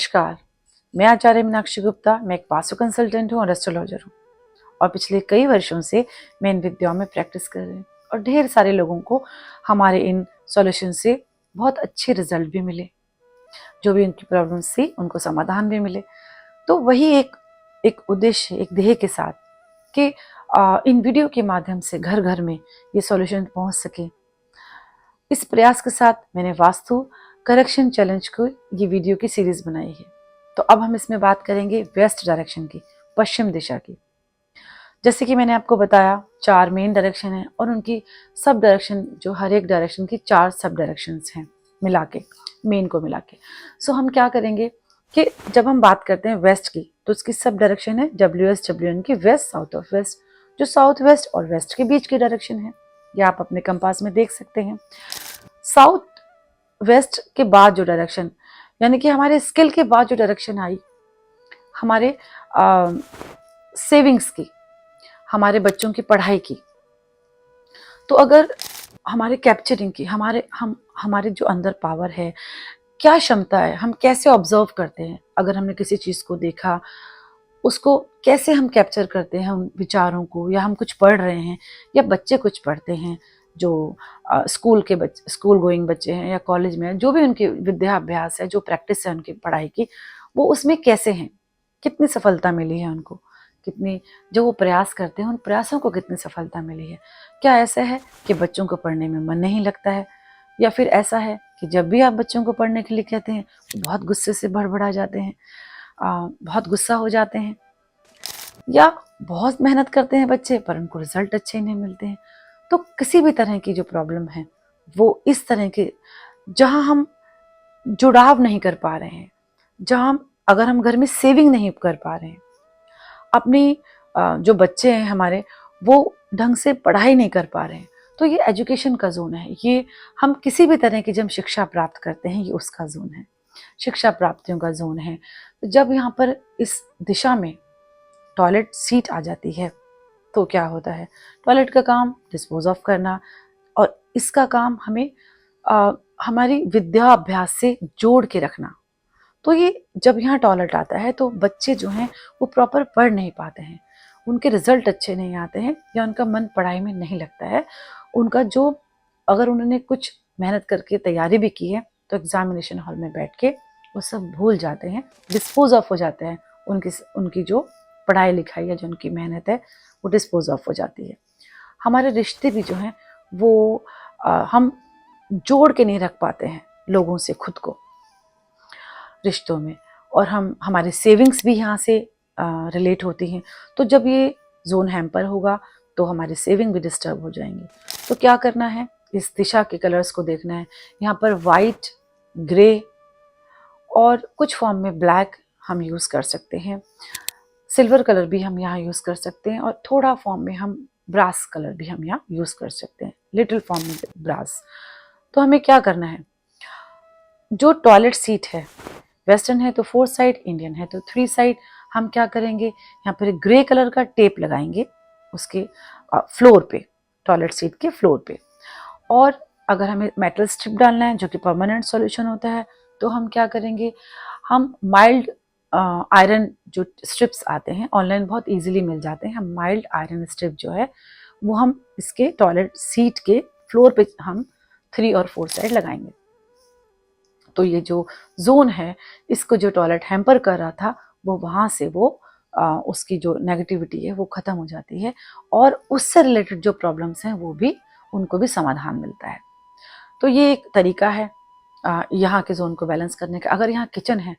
नमस्कार, मैं आचार्य मीनाक्षी गुप्ता। मैं एक वास्तु कंसल्टेंट हूँ और एस्ट्रोलॉजर हूँ और पिछले कई वर्षों से मैं इन विद्याओं में प्रैक्टिस कर रही हूँ और ढेर सारे लोगों को हमारे इन सॉल्यूशन से बहुत अच्छे रिजल्ट भी मिले। जो भी उनकी प्रॉब्लम्स थी उनको समाधान भी मिले। तो वही एक उद्देश्य, एक ध्येय के साथ कि इन वीडियो के माध्यम से घर घर में ये सॉल्यूशन पहुँच सके। इस प्रयास के साथ मैंने वास्तु करेक्शन चैलेंज को ये वीडियो की सीरीज बनाई है। तो अब हम इसमें बात करेंगे वेस्ट डायरेक्शन की, पश्चिम दिशा की। जैसे कि मैंने आपको बताया 4 मेन डायरेक्शन है और उनकी सब डायरेक्शन, जो हर एक डायरेक्शन की 4 सब डायरेक्शंस हैं मिला के, मेन को मिला के। सो हम क्या करेंगे कि जब हम बात करते हैं वेस्ट की तो उसकी सब डायरेक्शन है WSWN की, वेस्ट साउथ ऑफ वेस्ट, जो साउथ वेस्ट और वेस्ट के बीच की डायरेक्शन है। ये आप अपने कंपास में देख सकते हैं। साउथ वेस्ट के बाद जो डायरेक्शन, यानी कि हमारे स्किल के बाद जो डायरेक्शन आई, हमारे सेविंग्स की, हमारे बच्चों की पढ़ाई की, तो अगर हमारे कैप्चरिंग की, हमारे जो अंदर पावर है, क्या क्षमता है, हम कैसे ऑब्जर्व करते हैं, अगर हमने किसी चीज को देखा उसको कैसे हम कैप्चर करते हैं उन विचारों को, या हम कुछ पढ़ रहे हैं या बच्चे कुछ पढ़ते हैं जो स्कूल गोइंग बच्चे हैं या कॉलेज में, जो भी उनकी विद्याभ्यास है, जो प्रैक्टिस है उनकी पढ़ाई की, वो उसमें कैसे हैं, कितनी सफलता मिली है उनको, कितनी जो वो प्रयास करते हैं उन प्रयासों को कितनी सफलता मिली है। क्या ऐसा है कि बच्चों को पढ़ने में मन नहीं लगता है, या फिर ऐसा है कि जब भी आप बच्चों को पढ़ने के लिए कहते हैं वो बहुत गुस्से से भड़बड़ा जाते हैं, बहुत गुस्सा हो जाते हैं, या बहुत मेहनत करते हैं बच्चे पर उनको रिजल्ट अच्छे नहीं मिलते हैं। तो किसी भी तरह की जो प्रॉब्लम है वो इस तरह के, जहां हम जुड़ाव नहीं कर पा रहे हैं, अगर हम घर में सेविंग नहीं कर पा रहे हैं, अपनी जो बच्चे हैं हमारे वो ढंग से पढ़ाई नहीं कर पा रहे हैं, तो ये एजुकेशन का जोन है। ये हम किसी भी तरह की जब शिक्षा प्राप्त करते हैं ये उसका जोन है, शिक्षा प्राप्तियों का जोन है। तो जब यहाँ पर इस दिशा में टॉयलेट सीट आ जाती है तो क्या होता है, टॉयलेट का काम डिस्पोज ऑफ करना, और इसका काम हमें हमारी विद्या अभ्यास से जोड़ के रखना। तो ये जब यहाँ टॉयलेट आता है तो बच्चे जो हैं वो प्रॉपर पढ़ नहीं पाते हैं, उनके रिजल्ट अच्छे नहीं आते हैं, या उनका मन पढ़ाई में नहीं लगता है। उनका जो, अगर उन्होंने कुछ मेहनत करके तैयारी भी की है तो एग्जामिनेशन हॉल में बैठ के वो सब भूल जाते हैं, डिस्पोज ऑफ हो जाते हैं। उनकी जो पढ़ाई लिखाई या जो उनकी मेहनत है वो डिस्पोज ऑफ हो जाती है। हमारे रिश्ते भी जो हैं वो हम जोड़ के नहीं रख पाते हैं लोगों से खुद को रिश्तों में, और हमारी सेविंग्स भी यहाँ से रिलेट होती हैं। तो जब ये जोन हैम्पर होगा तो हमारी सेविंग भी डिस्टर्ब हो जाएंगी। तो क्या करना है, इस दिशा के कलर्स को देखना है। यहाँ पर वाइट, ग्रे और कुछ फॉर्म में ब्लैक हम यूज़ कर सकते हैं, सिल्वर कलर भी हम यहाँ यूज़ कर सकते हैं, और थोड़ा फॉर्म में हम ब्रास कलर भी हम यहाँ यूज़ कर सकते हैं, लिटिल फॉर्म में ब्रास। तो हमें क्या करना है, जो टॉयलेट सीट है वेस्टर्न है तो 4 साइड, इंडियन है तो 3 साइड, हम क्या करेंगे, यहाँ पर ग्रे कलर का टेप लगाएंगे उसके फ्लोर पे, टॉयलेट सीट के फ्लोर पे। और अगर हमें मेटल स्ट्रिप डालना है जो कि परमानेंट सॉल्यूशन होता है, तो हम क्या करेंगे, हम माइल्ड आयरन, जो स्ट्रिप्स आते हैं ऑनलाइन बहुत इजीली मिल जाते हैं, हम माइल्ड आयरन स्ट्रिप जो है वो हम इसके टॉयलेट सीट के फ्लोर पे हम 3 और 4 साइड लगाएंगे। तो ये जो जोन है, इसको जो टॉयलेट हैम्पर कर रहा था वो वहाँ से उसकी जो नेगेटिविटी है वो खत्म हो जाती है, और उससे रिलेटेड जो प्रॉब्लम्स हैं वो भी, उनको भी समाधान मिलता है। तो ये एक तरीका है यहाँ के जोन को बैलेंस करने का। अगर यहाँ किचन है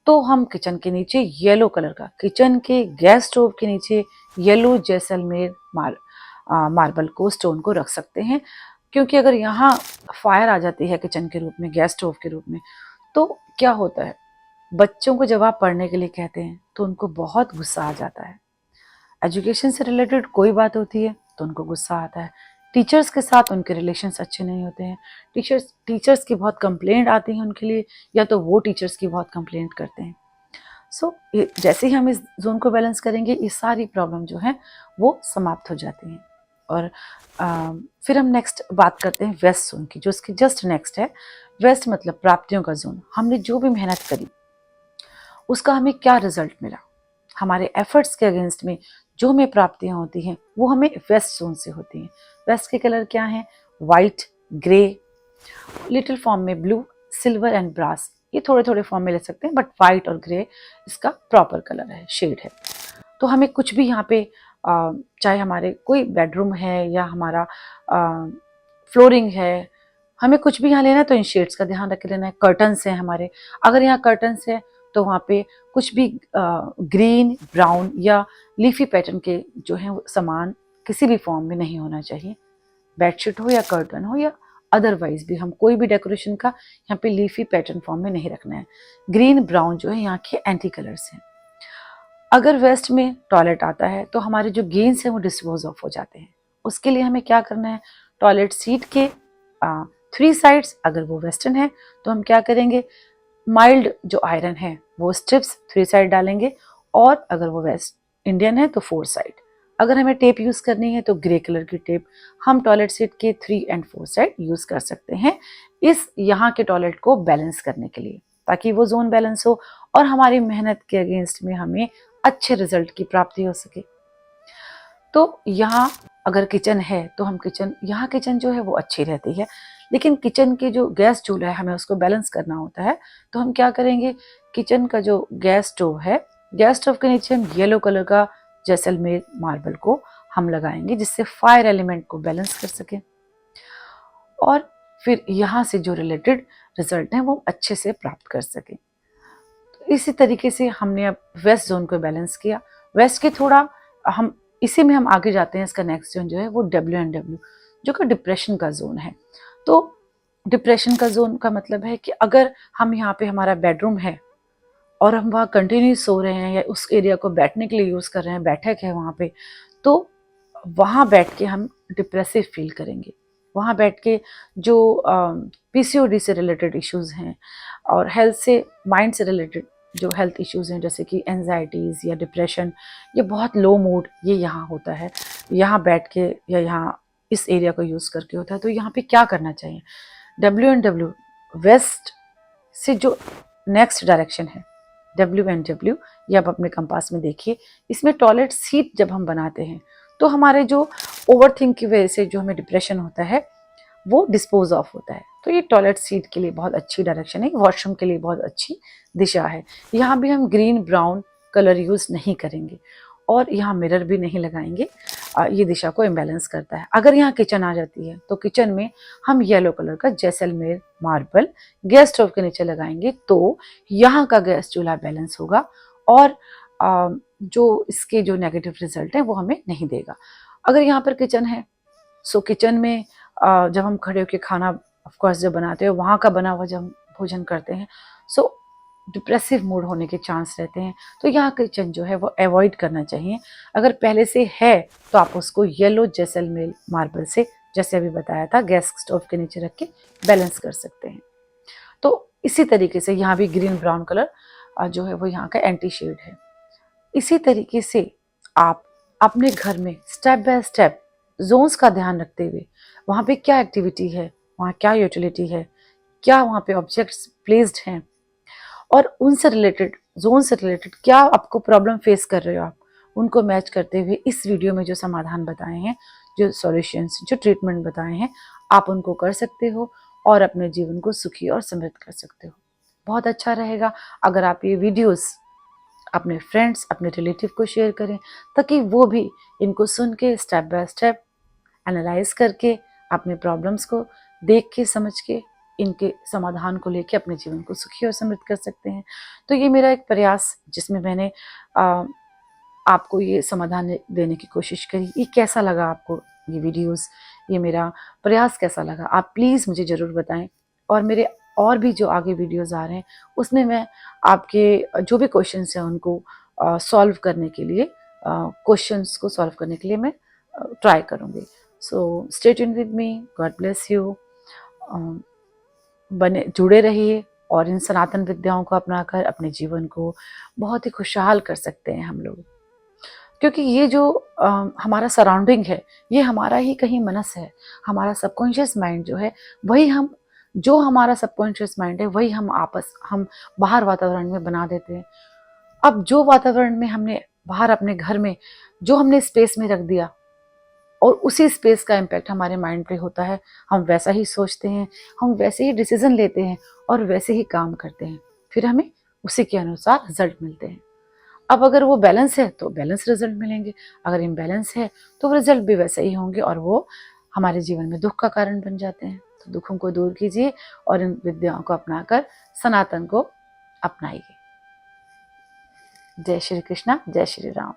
तो हम किचन के नीचे येलो कलर का, किचन के गैस स्टोव के नीचे येलो जैसलमेर मार्बल को, स्टोन को रख सकते हैं। क्योंकि अगर यहाँ फायर आ जाती है किचन के रूप में, गैस स्टोव के रूप में, तो क्या होता है, बच्चों को जब आप पढ़ने के लिए कहते हैं तो उनको बहुत गुस्सा आ जाता है। एजुकेशन से रिलेटेड कोई बात होती है तो उनको गुस्सा आता है। टीचर्स के साथ उनके रिलेशंस अच्छे नहीं होते हैं, टीचर्स की बहुत कंप्लेंट आती हैं उनके लिए, या तो वो टीचर्स की बहुत कंप्लेंट करते हैं। सो जैसे ही हम इस जोन को बैलेंस करेंगे ये सारी प्रॉब्लम जो है वो समाप्त हो जाती हैं। और फिर हम नेक्स्ट बात करते हैं वेस्ट जोन की, जो इसकी जस्ट नेक्स्ट है। वेस्ट मतलब प्राप्तियों का जोन। हमने जो भी मेहनत करी, उसका हमें क्या रिजल्ट मिला, हमारे एफर्ट्स के अगेंस्ट में जो हमें प्राप्तियां होती हैं वो हमें वेस्ट जोन से होती हैं। वेस्ट के कलर क्या हैं? वाइट, ग्रे, लिटिल फॉर्म में ब्लू, सिल्वर एंड ब्रास, ये थोड़े थोड़े फॉर्म में ले सकते हैं, बट वाइट और ग्रे इसका प्रॉपर कलर है, शेड है। तो हमें कुछ भी यहाँ पे चाहे हमारे कोई बेडरूम है या हमारा फ्लोरिंग है, हमें कुछ भी यहाँ लेना है तो इन शेड्स का ध्यान रख लेना है। कर्टन्स हैं हमारे, अगर यहाँ कर्टन्स है तो वहाँ पे कुछ भी ग्रीन, ब्राउन या लीफी पैटर्न के जो हैं वो सामान किसी भी फॉर्म में नहीं होना चाहिए। बेडशीट हो या कर्टन हो या अदरवाइज भी हम कोई भी डेकोरेशन का यहाँ पे लीफी पैटर्न फॉर्म में नहीं रखना है। ग्रीन, ब्राउन जो है यहाँ के एंटी कलर्स हैं। अगर वेस्ट में टॉयलेट आता है तो हमारे जो गेन्स हैं वो डिस्पोज ऑफ हो जाते हैं। उसके लिए हमें क्या करना है? टॉयलेट सीट के 3 साइड्स, अगर वो वेस्टर्न है तो हम क्या करेंगे? माइल्ड जो आयरन है वो स्ट्रिप्स 3 साइड डालेंगे, और अगर वो वेस्ट इंडियन है तो 4 साइड। अगर हमें टेप यूज करनी है तो ग्रे कलर की टेप हम टॉयलेट सीट के 3 एंड 4 साइड यूज कर सकते हैं, इस यहाँ के टॉयलेट को बैलेंस करने के लिए, ताकि वो जोन बैलेंस हो और हमारी मेहनत के अगेंस्ट में हमें अच्छे रिजल्ट की प्राप्ति हो सके। तो यहाँ अगर किचन है तो हम यहाँ किचन जो है वो अच्छी रहती है, लेकिन किचन के जो गैस चूल्हा है हमें उसको बैलेंस करना होता है। तो हम क्या करेंगे? किचन का जो गैस स्टोव है, गैस स्टोव के नीचे हम येलो कलर का जैसलमेर मार्बल को हम लगाएंगे, जिससे फायर एलिमेंट को बैलेंस कर सके, और फिर यहाँ से जो रिलेटेड रिजल्ट हैं वो अच्छे से प्राप्त कर सके। तो इसी तरीके से हमने अब वेस्ट जोन को बैलेंस किया। वेस्ट के थोड़ा हम इसी में हम आगे जाते हैं। इसका नेक्स्ट जोन जो है वो WNW, जो कि डिप्रेशन का जोन है। तो डिप्रेशन का जोन का मतलब है कि अगर हम यहाँ पे हमारा बेडरूम है और हम वहाँ कंटिन्यू सो रहे हैं या उस एरिया को बैठने के लिए यूज कर रहे हैं, बैठक है वहाँ पे, तो वहाँ बैठ के हम डिप्रेसिव फील करेंगे। वहाँ बैठ के जो PCOD से रिलेटेड इश्यूज हैं और हेल्थ से, माइंड से रिलेटेड जो हेल्थ इश्यूज हैं, जैसे कि एंजाइटीज या डिप्रेशन, ये बहुत लो मूड, ये यहाँ होता है, यहाँ बैठ के या यहाँ इस एरिया को यूज करके होता है। तो यहाँ पे क्या करना चाहिए? WNW वेस्ट से जो नेक्स्ट डायरेक्शन है WNW, ये आप अपने कंपास में देखिए। इसमें टॉयलेट सीट जब हम बनाते हैं तो हमारे जो ओवरथिंक की वजह से जो हमें डिप्रेशन होता है वो डिस्पोज ऑफ होता है। तो ये टॉयलेट सीट के लिए बहुत अच्छी डायरेक्शन है, वॉशरूम के लिए बहुत अच्छी दिशा है। यहाँ भी हम ग्रीन, ब्राउन कलर यूज नहीं करेंगे और यहाँ मिरर भी नहीं लगाएंगे, ये दिशा को इम्बैलेंस करता है। अगर यहाँ किचन आ जाती है तो किचन में हम येलो कलर का जैसलमेर मार्बल गैस स्टोव के नीचे लगाएंगे, तो यहाँ का गैस चूल्हा बैलेंस होगा और जो इसके जो नेगेटिव रिजल्ट है वो हमें नहीं देगा। अगर यहाँ पर किचन है, सो किचन में जब हम खड़े होकर खाना ऑफकोर्स जब बनाते हैं, वहाँ का बना हुआ जब हम भोजन करते हैं, सो डिप्रेसिव मूड होने के चांस रहते हैं। तो यहाँ किचन जो है वो अवॉइड करना चाहिए। अगर पहले से है तो आप उसको येलो जैसलमेर मार्बल से, जैसे अभी बताया था, गैस स्टोव के नीचे रख के बैलेंस कर सकते हैं। तो इसी तरीके से यहाँ भी ग्रीन ब्राउन कलर जो है वो यहाँ का एंटी शेड है। इसी तरीके से आप अपने घर में स्टेप बाय स्टेप जोन्स का ध्यान रखते हुए, वहाँ पे क्या एक्टिविटी है, वहाँ क्या यूटिलिटी है, क्या वहाँ पे ऑब्जेक्ट्स प्लेस्ड हैं, और उनसे रिलेटेड, जोन से रिलेटेड क्या आपको प्रॉब्लम फेस कर रहे हो आप, उनको मैच करते हुए इस वीडियो में जो समाधान बताए हैं, जो सॉल्यूशंस, जो ट्रीटमेंट बताए हैं, आप उनको कर सकते हो और अपने जीवन को सुखी और समृद्ध कर सकते हो। बहुत अच्छा रहेगा अगर आप ये वीडियोस अपने फ्रेंड्स, अपने रिलेटिव को शेयर करें, ताकि वो भी इनको सुन के स्टेप बाय स्टेप एनालाइज करके अपने प्रॉब्लम्स को देख के, समझ के, इनके समाधान को लेके अपने जीवन को सुखी और समृद्ध कर सकते हैं। तो ये मेरा एक प्रयास, जिसमें मैंने आपको ये समाधान देने की कोशिश करी। ये कैसा लगा आपको, ये वीडियोस, ये मेरा प्रयास कैसा लगा, आप प्लीज़ मुझे ज़रूर बताएं। और मेरे और भी जो आगे वीडियोस आ रहे हैं उसमें मैं आपके जो भी क्वेश्चंस हैं उनको सॉल्व करने के लिए, क्वेश्चंस को सॉल्व करने के लिए मैं ट्राई करूँगी। So stay tuned with me, God bless you. बने जुड़े रहिए और इन सनातन विद्याओं को अपनाकर अपने जीवन को बहुत ही खुशहाल कर सकते हैं हम लोग। क्योंकि ये जो हमारा सराउंडिंग है, ये हमारा ही कहीं मनस है। हमारा सबकॉन्शियस माइंड जो है वही हम, जो हमारा सबकॉन्शियस माइंड है वही हम बाहर वातावरण में बना देते हैं। अब जो वातावरण में हमने बाहर अपने घर में जो हमने स्पेस में रख दिया और उसी स्पेस का इम्पैक्ट हमारे माइंड पे होता है, हम वैसा ही सोचते हैं, हम वैसे ही डिसीजन लेते हैं और वैसे ही काम करते हैं, फिर हमें उसी के अनुसार रिजल्ट मिलते हैं। अब अगर वो बैलेंस है तो बैलेंस रिजल्ट मिलेंगे, अगर इम्बैलेंस है तो रिजल्ट भी वैसे ही होंगे और वो हमारे जीवन में दुख का कारण बन जाते हैं। तो दुखों को दूर कीजिए और इन विद्याओं को अपनाकर सनातन को अपनाइए। जय श्री कृष्णा, जय श्री राम।